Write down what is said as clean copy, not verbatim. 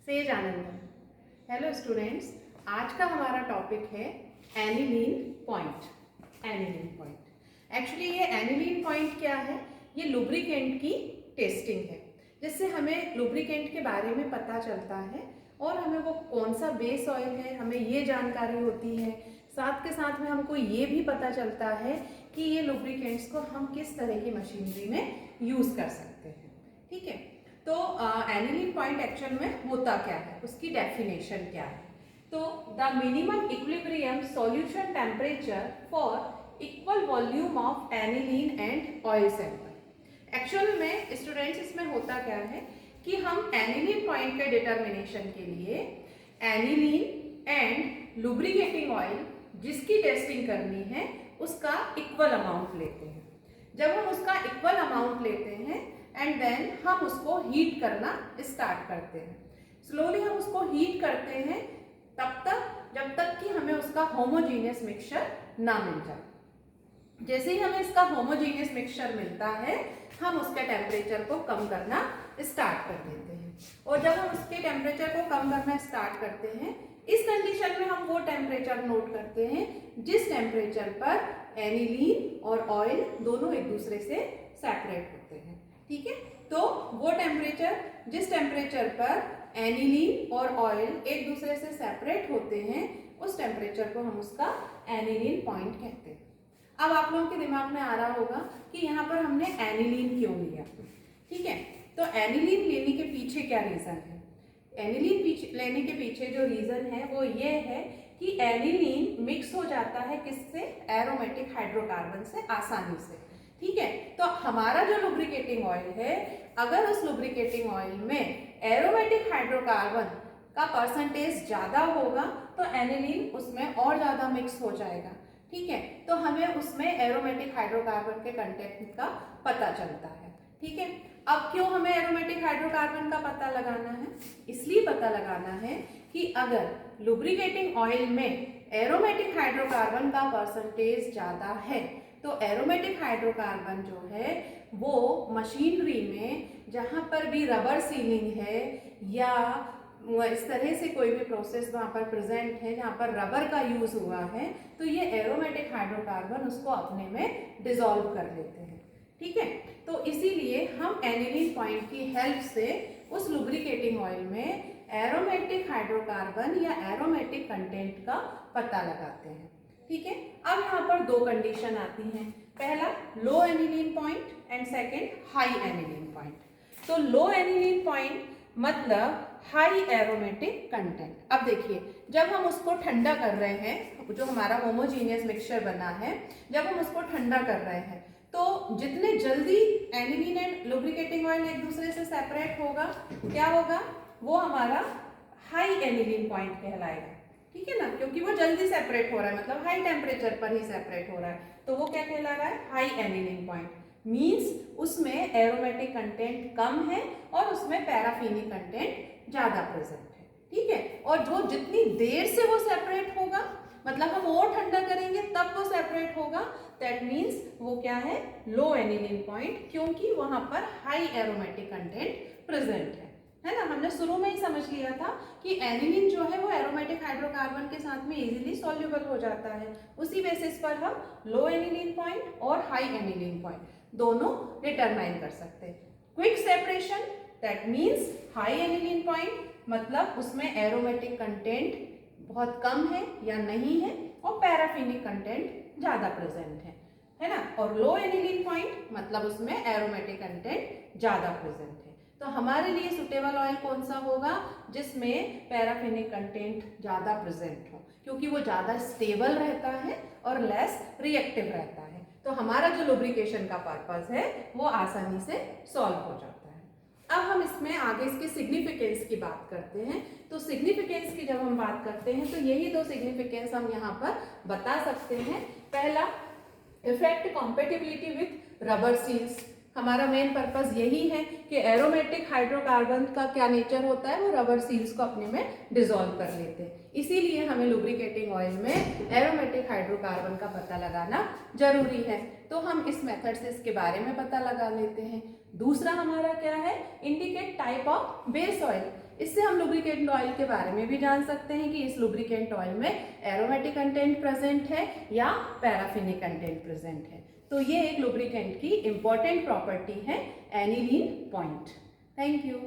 तेज Anandan. Hello students, आज का हमारा टॉपिक है aniline point. Aniline point actually ये एनिलीन पॉइंट क्या है? ये लुब्रिकेंट की टेस्टिंग है, जिससे हमें लुब्रिकेंट के बारे में पता चलता है और हमें वो कौन सा बेस ऑयल है हमें ये जानकारी होती है। साथ के साथ में हमको ये भी पता चलता है कि ये लुब्रिकेंट्स को हम किस तरह की मशीनरी में यूज़ कर सकते हैं। ठीक है, तो एनिलीन पॉइंट एक्चुअल में होता क्या है, उसकी डेफिनेशन क्या है? तो the minimum equilibrium solution temperature for equal volume of aniline and oil sample. Actual में स्टूडेंट्स इसमें होता क्या है कि हम एनिलीन पॉइंट के डिटर्मिनेशन के लिए एनिलीन एंड लुब्रिकेटिंग ऑयल जिसकी टेस्टिंग करनी है उसका इक्वल अमाउंट लेते हैं। जब हम उसका इक्वल अमाउंट लेते हैं एंड देन हम उसको हीट करना स्टार्ट करते हैं। स्लोली हम उसको हीट करते हैं तब तक जब तक कि हमें उसका होमोजीनियस मिक्सचर ना मिल जाए। जैसे ही हमें इसका होमोजीनियस मिक्सचर मिलता है हम उसके टेम्परेचर को कम करना स्टार्ट कर देते हैं। और जब हम उसके टेम्परेचर को कम करना स्टार्ट करते हैं, इस कंडीशन में हम वो टेम्परेचर नोट करते हैं जिस टेम्परेचर पर एनिलीन और ऑयल दोनों एक दूसरे से सेपरेट होते हैं। ठीक है, तो वो टेम्परेचर जिस टेम्परेचर पर एनिलीन और ऑयल एक दूसरे से सेपरेट होते हैं उस टेम्परेचर को हम उसका एनिलीन पॉइंट कहते हैं। अब आप लोगों के दिमाग में आ रहा होगा कि यहाँ पर हमने एनिलीन क्यों लिया। ठीक है, तो एनिलीन लेने के पीछे क्या रीज़न है? एनिलीन लेने के पीछे जो रीज़न है वो ये है कि एनिलीन मिक्स हो जाता है किससे? एरोमेटिक हाइड्रोकार्बन से आसानी से। ठीक है, तो हमारा जो लुब्रिकेटिंग ऑयल है, अगर उस लुब्रिकेटिंग ऑयल में एरोमेटिक हाइड्रोकार्बन का परसेंटेज ज़्यादा होगा तो एनिलीन उसमें और ज़्यादा मिक्स हो जाएगा। ठीक है, तो हमें उसमें एरोमेटिक हाइड्रोकार्बन के कंटेंट का पता चलता है। ठीक है, अब क्यों हमें एरोमेटिक हाइड्रोकार्बन का पता लगाना है? इसलिए पता लगाना है कि अगर लुब्रिकेटिंग ऑयल में एरोमेटिक हाइड्रोकार्बन का परसेंटेज ज़्यादा है तो एरोमेटिक हाइड्रोकार्बन जो है वो मशीनरी में जहाँ पर भी रबर सीलिंग है या इस तरह से कोई भी प्रोसेस वहाँ पर प्रेजेंट है जहाँ पर रबर का यूज़ हुआ है तो ये एरोमेटिक हाइड्रोकार्बन उसको अपने में डिसॉल्व कर लेते हैं। ठीक है, तो इसीलिए हम एनिलीन पॉइंट की हेल्प से उस लुब्रिकेटिंग ऑयल में एरोमेटिक हाइड्रोकार्बन या एरोमेटिक कंटेंट का पता लगाते हैं। ठीक है, अब यहाँ पर दो कंडीशन आती हैं, पहला low aniline point and second high aniline point. तो लो एनिलीन पॉइंट मतलब हाई एरोमेटिक कंटेंट। अब देखिए, जब हम उसको ठंडा कर रहे हैं, जो हमारा होमोजीनियस मिक्सचर बना है, जब हम उसको ठंडा कर रहे हैं तो जितने जल्दी एनिलीन एंड लुब्रिकेटिंग ऑयल एक दूसरे से सेपरेट होगा, क्या होगा? वो हमारा हाई एनिलीन पॉइंट कहलाएगा। ठीक है ना, क्योंकि वो जल्दी सेपरेट हो रहा है, मतलब हाई टेम्परेचर पर ही सेपरेट हो रहा है, तो वो क्या कहला रहा है? High aniline point. मीन्स उसमें एरोमेटिक कंटेंट कम है और उसमें पैराफिनिक कंटेंट ज़्यादा प्रेजेंट है। ठीक है, और जो जितनी देर से वो सेपरेट होगा, मतलब हम और ठंडा करेंगे तब वो सेपरेट होगा, दैट मीन्स वो क्या है? लो एनिलीन पॉइंट, क्योंकि वहां पर हाई एरोमेटिक कंटेंट प्रेजेंट है ना। हमने शुरू में ही समझ लिया था कि एनिलीन जो है वो एरोमेटिक हाइड्रोकार्बन के साथ में इजीली सॉल्युबल हो जाता है। उसी बेसिस पर हम लो एनिलीन पॉइंट और हाई एनिलीन पॉइंट दोनों डिटरमाइन कर सकते हैं। Quick separation, that means high aniline point, मतलब उसमें एरोमेटिक कंटेंट बहुत कम है या नहीं है और पैराफिनिक कंटेंट ज़्यादा प्रेजेंट है ना। और लो एनिलीन पॉइंट मतलब उसमें एरोमेटिक कंटेंट ज़्यादा प्रेजेंट है। तो हमारे लिए सुटेबल ऑयल कौन सा होगा? जिसमें पैराफिनिक कंटेंट ज़्यादा प्रेजेंट हो, क्योंकि वो ज़्यादा स्टेबल रहता है और लेस रिएक्टिव रहता है। तो हमारा जो लुब्रिकेशन का पर्पस है वो आसानी से सॉल्व हो जाता है। अब हम इसमें आगे इसके सिग्निफिकेंस की बात करते हैं। तो सिग्निफिकेंस की जब हम बात करते हैं तो यही दो सिग्निफिकेंस हम यहाँ पर बता सकते हैं। पहला, effect compatibility with rubber seals. हमारा मेन पर्पस यही है कि एरोमेटिक हाइड्रोकार्बन का क्या नेचर होता है, वो रबर सील्स को अपने में डिसॉल्व कर लेते हैं। इसीलिए हमें लुब्रिकेटिंग ऑयल में एरोमेटिक हाइड्रोकार्बन का पता लगाना जरूरी है। तो हम इस मेथड से इसके बारे में पता लगा लेते हैं। दूसरा हमारा क्या है, indicate type of base oil. इससे हम लुब्रिकेंट ऑयल के बारे में भी जान सकते हैं कि इस लुब्रिकेंट ऑयल में एरोमेटिक कंटेंट प्रेजेंट है या पैराफिनिक कंटेंट प्रेजेंट है। तो ये एक लुब्रिकेंट की इंपॉर्टेंट प्रॉपर्टी है एनिलीन पॉइंट। Thank you.